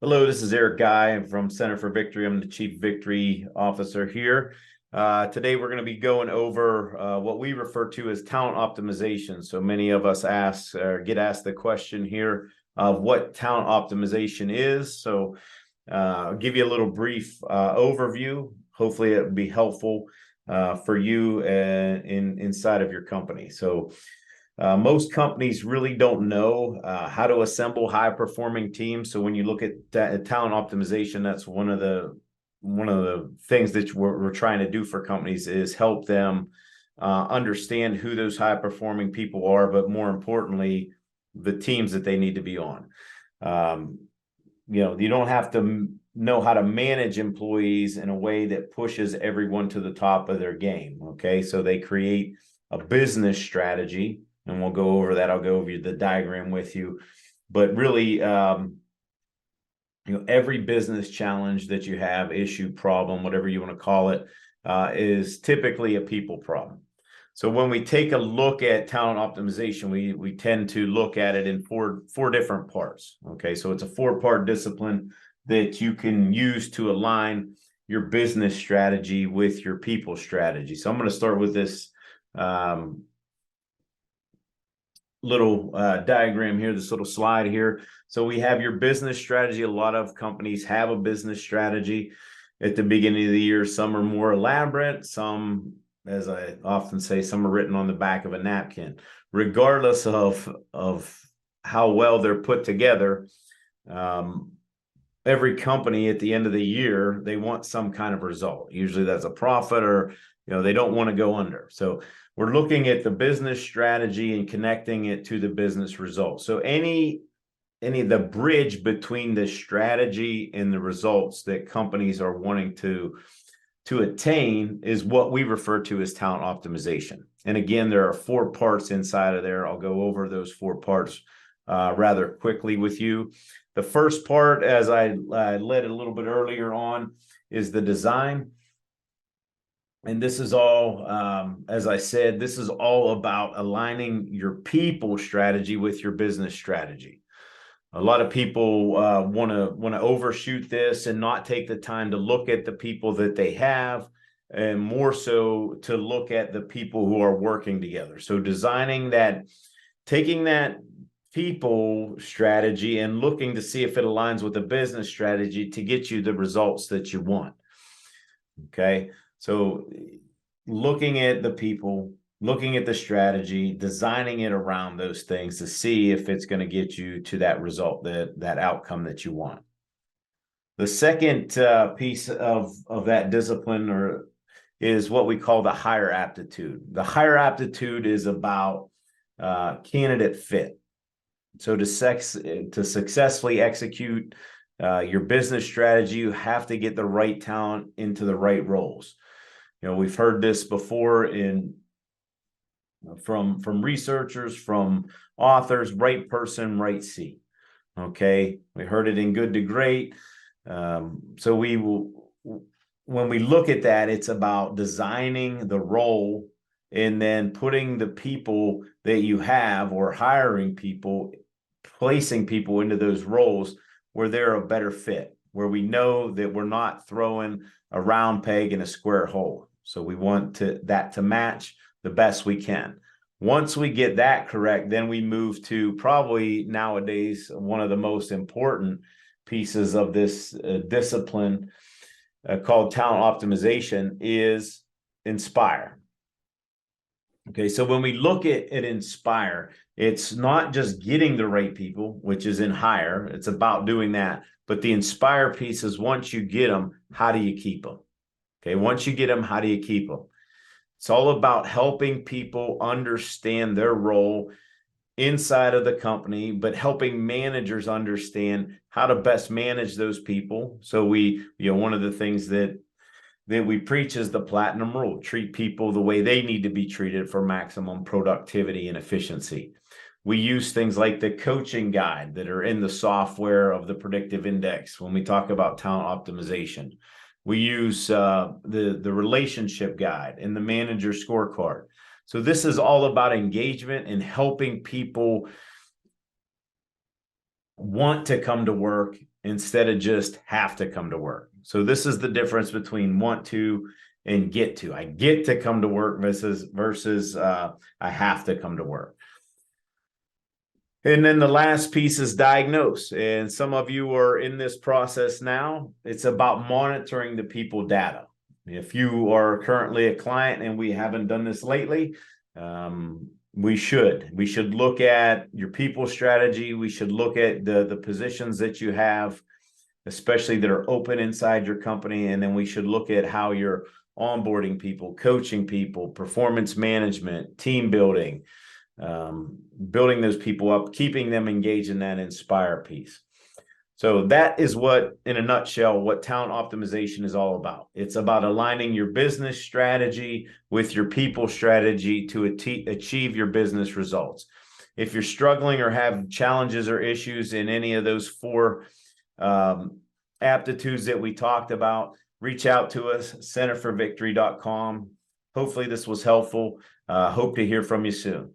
Hello, this is Eric Guy. I'm from Center for Victory. I'm the Chief Victory Officer here. Today, we're going to be going over what we refer to as talent optimization. So many of us get asked the question here of what talent optimization is. So I'll give you a little brief overview. Hopefully, it will be helpful for you inside of your company. So most companies really don't know how to assemble high-performing teams. So when you look at talent optimization, that's one of the things that we're trying to do for companies is help them understand who those high-performing people are, but more importantly, the teams that they need to be on. You don't have to know how to manage employees in a way that pushes everyone to the top of their game. Okay, so they create a business strategy. And we'll go over that. I'll go over the diagram with you. But really, every business challenge that you have, issue, problem, whatever you want to call it, is typically a people problem. So when we take a look at talent optimization, we tend to look at it in four different parts. Okay, so it's a four-part discipline that you can use to align your business strategy with your people strategy. So I'm going to start with this little diagram here, this little slide here. So we have your business strategy. A lot of companies have a business strategy at the beginning of the year. Some are more elaborate. Some, as I often say, some are written on the back of a napkin. Regardless of how well they're put together, every company at the end of the year, they want some kind of result. Usually that's a profit or, they don't want to go under. So we're looking at the business strategy and connecting it to the business results. So any of the bridge between the strategy and the results that companies are wanting to attain is what we refer to as talent optimization. And again, there are four parts inside of there. I'll go over those four parts rather quickly with you. The first part, as I led a little bit earlier on, is the design. And this is all, as I said, this is all about aligning your people strategy with your business strategy. A lot of people want to overshoot this and not take the time to look at the people that they have, and more so to look at the people who are working together. So designing that, taking that people strategy and looking to see if it aligns with the business strategy to get you the results that you want. Okay. So looking at the people, looking at the strategy, designing it around those things to see if it's going to get you to that result, that outcome that you want. The second piece of that discipline is what we call the higher aptitude. The higher aptitude is about candidate fit. So to successfully execute your business strategy, you have to get the right talent into the right roles. We've heard this before from researchers, from authors: right person, right seat. Okay, we heard it in Good to Great. So when we look at that, it's about designing the role and then putting the people that you have, or hiring people, placing people into those roles where they're a better fit, where we know that we're not throwing a round peg in a square hole. So we want that to match the best we can. Once we get that correct, then we move to probably nowadays one of the most important pieces of this discipline called talent optimization is inspire. Okay, so when we look at inspire, it's not just getting the right people, which is in hire. It's about doing that. But the inspire piece is, once you get them, how do you keep them? Okay, once you get them, how do you keep them? It's all about helping people understand their role inside of the company, but helping managers understand how to best manage those people. So one of the things that we preach is the platinum rule: treat people the way they need to be treated for maximum productivity and efficiency. We use things like the coaching guide that are in the software of the predictive index when we talk about talent optimization. We use the relationship guide and the manager scorecard. So this is all about engagement and helping people want to come to work instead of just have to come to work. So this is the difference between want to and get to. I get to come to work versus I have to come to work. And then the last piece is diagnose. And some of you are in this process now. It's about monitoring the people data. If you are currently a client and we haven't done this lately, we should look at your people strategy. We should look at the positions that you have, especially that are open inside your company. And then we should look at how you're onboarding people, coaching people, performance management, team building, building those people up, keeping them engaged in that inspire piece. So that is what, in a nutshell, what talent optimization is all about. It's about aligning your business strategy with your people strategy to achieve your business results. If you're struggling or have challenges or issues in any of those 4 aptitudes that we talked about, reach out to us, centerforvictory.com. Hopefully this was helpful. Hope to hear from you soon.